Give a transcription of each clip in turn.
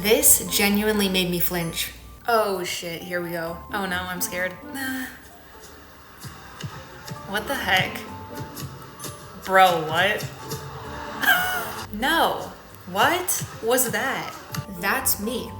This genuinely made me flinch. Oh shit, here we go. Oh no, I'm scared. What the heck? Bro, what? No. What was that? That's me.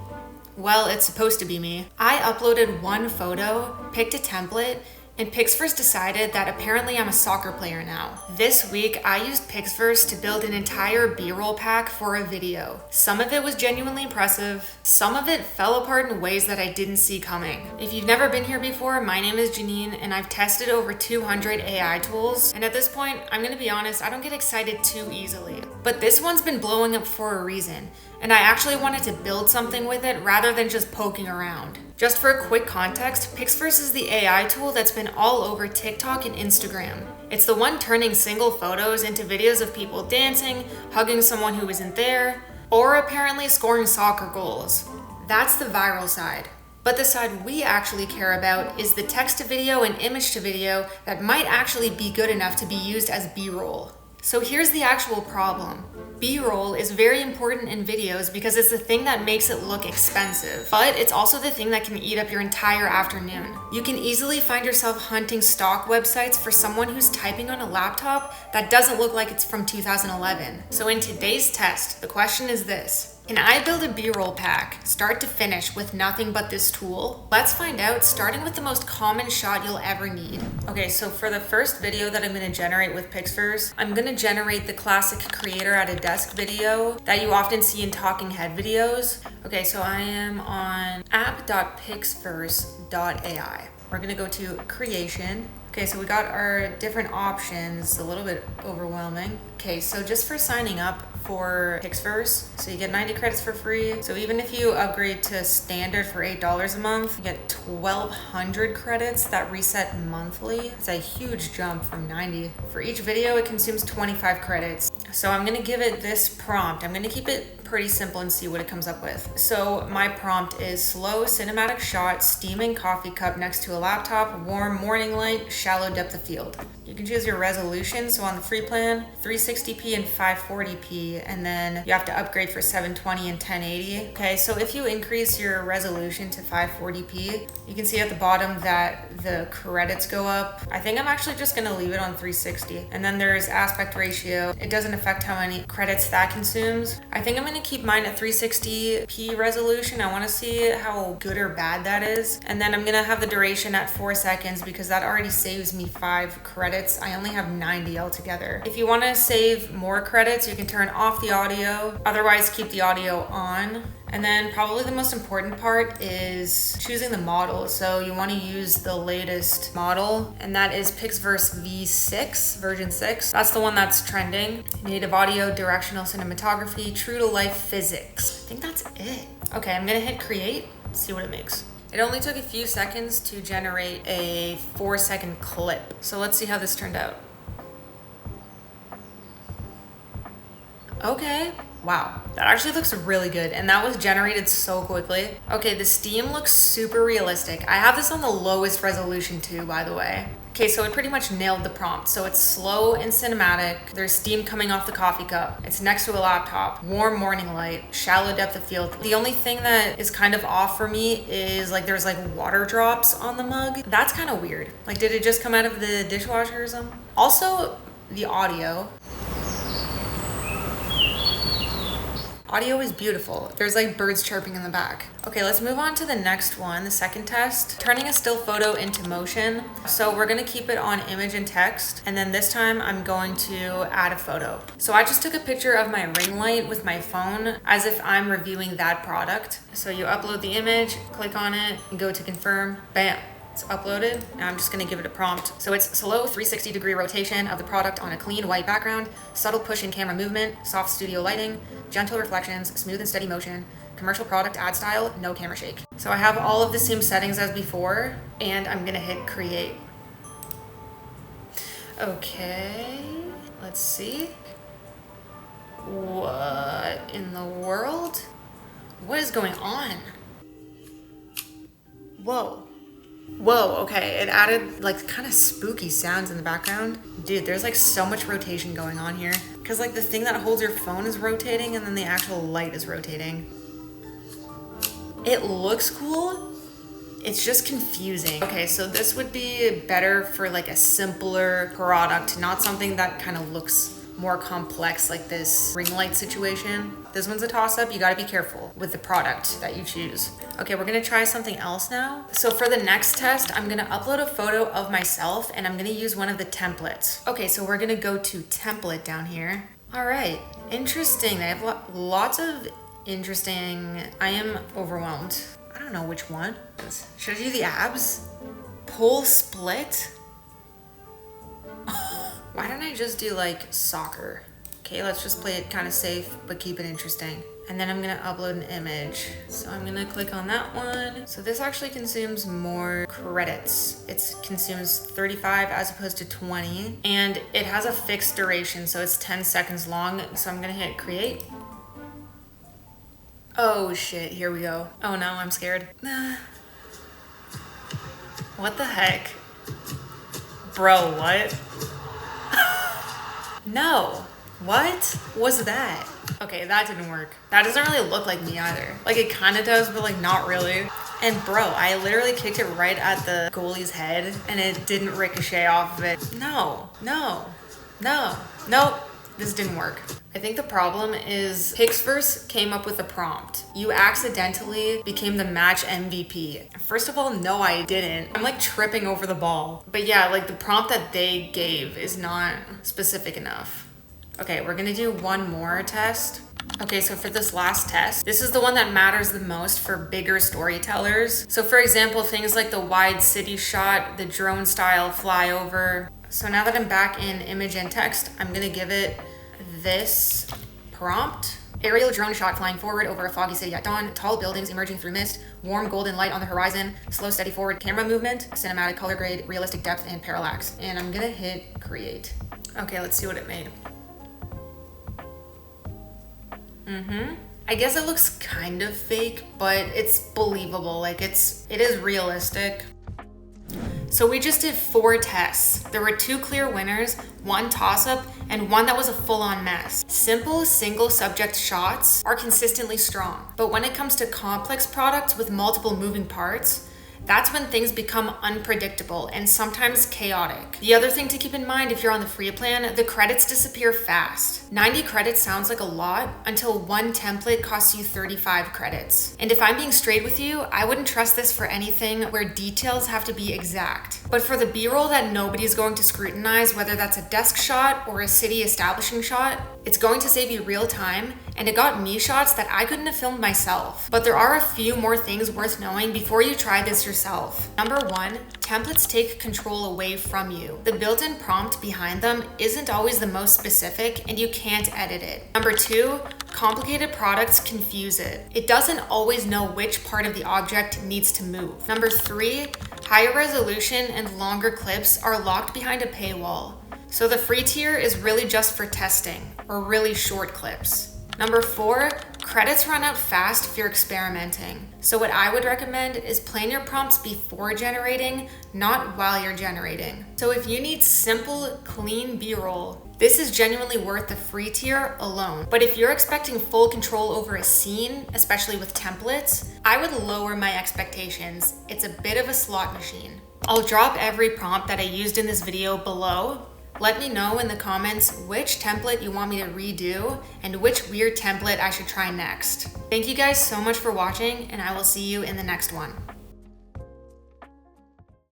Well, it's supposed to be me. I uploaded one photo, picked a template, and PixVerse decided that apparently I'm a soccer player now. This week, I used PixVerse to build an entire B-roll pack for a video. Some of it was genuinely impressive. Some of it fell apart in ways that I didn't see coming. If you've never been here before, my name is Janine, and I've tested over 200 AI tools. And at this point, I'm gonna be honest, I don't get excited too easily. But this one's been blowing up for a reason, and I actually wanted to build something with it rather than just poking around. Just for a quick context, PixVerse is the AI tool that's been all over TikTok and Instagram. It's the one turning single photos into videos of people dancing, hugging someone who isn't there, or apparently scoring soccer goals. That's the viral side. But the side we actually care about is the text to video and image to video that might actually be good enough to be used as B-roll. So here's the actual problem. B-roll is very important in videos because it's the thing that makes it look expensive, but it's also the thing that can eat up your entire afternoon. You can easily find yourself hunting stock websites for someone who's typing on a laptop that doesn't look like it's from 2011. So in today's test, the question is this: can I build a B-roll pack, start to finish, with nothing but this tool? Let's find out, starting with the most common shot you'll ever need. Okay, so for the first video that I'm gonna generate with PixVerse, I'm gonna generate the classic creator at a desk video that you often see in talking head videos. Okay, so I am on app.pixverse.ai. We're gonna go to creation. Okay, so we got our different options, a little bit overwhelming. Okay, so just for signing up for PixVerse, so you get 90 credits for free. So even if you upgrade to standard for $8 a month, you get 1,200 credits that reset monthly. It's a huge jump from 90. For each video, it consumes 25 credits. So I'm gonna give it this prompt. I'm gonna keep it pretty simple and see what it comes up with. So my prompt is slow cinematic shot, steaming coffee cup next to a laptop, warm morning light, shallow depth of field. You can choose your resolution. So on the free plan, 360p and 540p, and then you have to upgrade for 720 and 1080. Okay, so if you increase your resolution to 540p, you can see at the bottom that the credits go up. I think I'm actually just gonna leave it on 360. And then there's aspect ratio. It doesn't affect how many credits that consumes. I think I'm gonna keep mine at 360p resolution. I wanna see how good or bad that is. And then I'm gonna have the duration at 4 seconds because that already saves me 5 credits. I only have 90 altogether. If you wanna save more credits, you can turn off the audio. Otherwise, keep the audio on. And then probably the most important part is choosing the model. So you want to use the latest model, and that is PixVerse V6, version 6. That's the one that's trending. Native audio, directional cinematography, true to life physics. I think that's it. Okay, I'm gonna hit create, see what it makes. It only took a few seconds to generate a 4-second clip. So let's see how this turned out. Okay. Wow, that actually looks really good, and that was generated so quickly. Okay, the steam looks super realistic. I have this on the lowest resolution too, by the way. Okay, so it pretty much nailed the prompt. So it's slow and cinematic. There's steam coming off the coffee cup. It's next to a laptop. Warm morning light. Shallow depth of field. The only thing that is kind of off for me is like there's like water drops on the mug. That's kind of weird. Like, did it just come out of the dishwasher or something? Also, the audio. Audio is beautiful. There's like birds chirping in the back. Okay, let's move on to the next one, the second test. Turning a still photo into motion. So we're gonna keep it on image and text, and then this time I'm going to add a photo. So I just took a picture of my ring light with my phone as if I'm reviewing that product. So you upload the image, click on it, and go to confirm, bam. It's uploaded. Now I'm just gonna give it a prompt. So it's slow 360-degree rotation of the product on a clean white background, subtle push in camera movement, soft studio lighting, gentle reflections, smooth and steady motion, commercial product ad style, no camera shake. So I have all of the same settings as before, and I'm gonna hit create. Okay, let's see. What in the world? What is going on? Whoa. Whoa, okay, it added like kind of spooky sounds in the background. Dude, there's like so much rotation going on here. Cause like the thing that holds your phone is rotating and then the actual light is rotating. It looks cool. It's just confusing. Okay, so this would be better for like a simpler product, not something that kind of looks more complex like this ring light situation. This one's a toss-up. You gotta be careful with the product that you choose. Okay, we're gonna try something else now. So for the next test, I'm gonna upload a photo of myself and I'm gonna use one of the templates. Okay, so we're gonna go to template down here. All right, interesting. They have lots of interesting. I am overwhelmed. I don't know which one. Should I do the abs? Pull split? Why don't I just do like soccer? Okay, let's just play it kind of safe, but keep it interesting. And then I'm gonna upload an image. So I'm gonna click on that one. So this actually consumes more credits. It consumes 35 as opposed to 20. And it has a fixed duration, so it's 10 seconds long. So I'm gonna hit create. Oh shit, here we go. Oh no, I'm scared. What the heck? Bro, what? No. What was that? Okay, that didn't work. That doesn't really look like me either. Like it kind of does, but like not really. And bro, I literally kicked it right at the goalie's head and it didn't ricochet off of it. No, no, no, nope. This didn't work. I think the problem is PixVerse came up with a prompt. You accidentally became the match MVP. First of all, no, I didn't. I'm like tripping over the ball. But yeah, like the prompt that they gave is not specific enough. Okay, we're gonna do one more test. Okay, so for this last test, this is the one that matters the most for bigger storytellers. So for example, things like the wide city shot, the drone style flyover. So now that I'm back in image and text, I'm gonna give it this prompt. Aerial drone shot flying forward over a foggy city at dawn, tall buildings emerging through mist, warm golden light on the horizon, slow steady forward camera movement, cinematic color grade, realistic depth and parallax. And I'm gonna hit create. Okay, let's see what it made. I guess it looks kind of fake, but it's believable. Like it is realistic. So we just did 4 tests. There were 2 clear winners, 1 toss-up, and 1 that was a full-on mess. Simple single subject shots are consistently strong, but when it comes to complex products with multiple moving parts, that's when things become unpredictable and sometimes chaotic. The other thing to keep in mind if you're on the free plan, the credits disappear fast. 90 credits sounds like a lot until one template costs you 35 credits. And if I'm being straight with you, I wouldn't trust this for anything where details have to be exact. But for the B-roll that nobody's going to scrutinize, whether that's a desk shot or a city establishing shot, it's going to save you real time, and it got me shots that I couldn't have filmed myself. But there are a few more things worth knowing before you try this yourself. Number 1, templates take control away from you. The built-in prompt behind them isn't always the most specific and you can't edit it. Number 2, complicated products confuse it. It doesn't always know which part of the object needs to move. Number 3, higher resolution and longer clips are locked behind a paywall. So the free tier is really just for testing or really short clips. Number 4, credits run out fast if you're experimenting. So what I would recommend is plan your prompts before generating, not while you're generating. So if you need simple, clean B-roll, this is genuinely worth the free tier alone. But if you're expecting full control over a scene, especially with templates, I would lower my expectations. It's a bit of a slot machine. I'll drop every prompt that I used in this video below. Let me know in the comments which template you want me to redo and which weird template I should try next. Thank you guys so much for watching, and I will see you in the next one.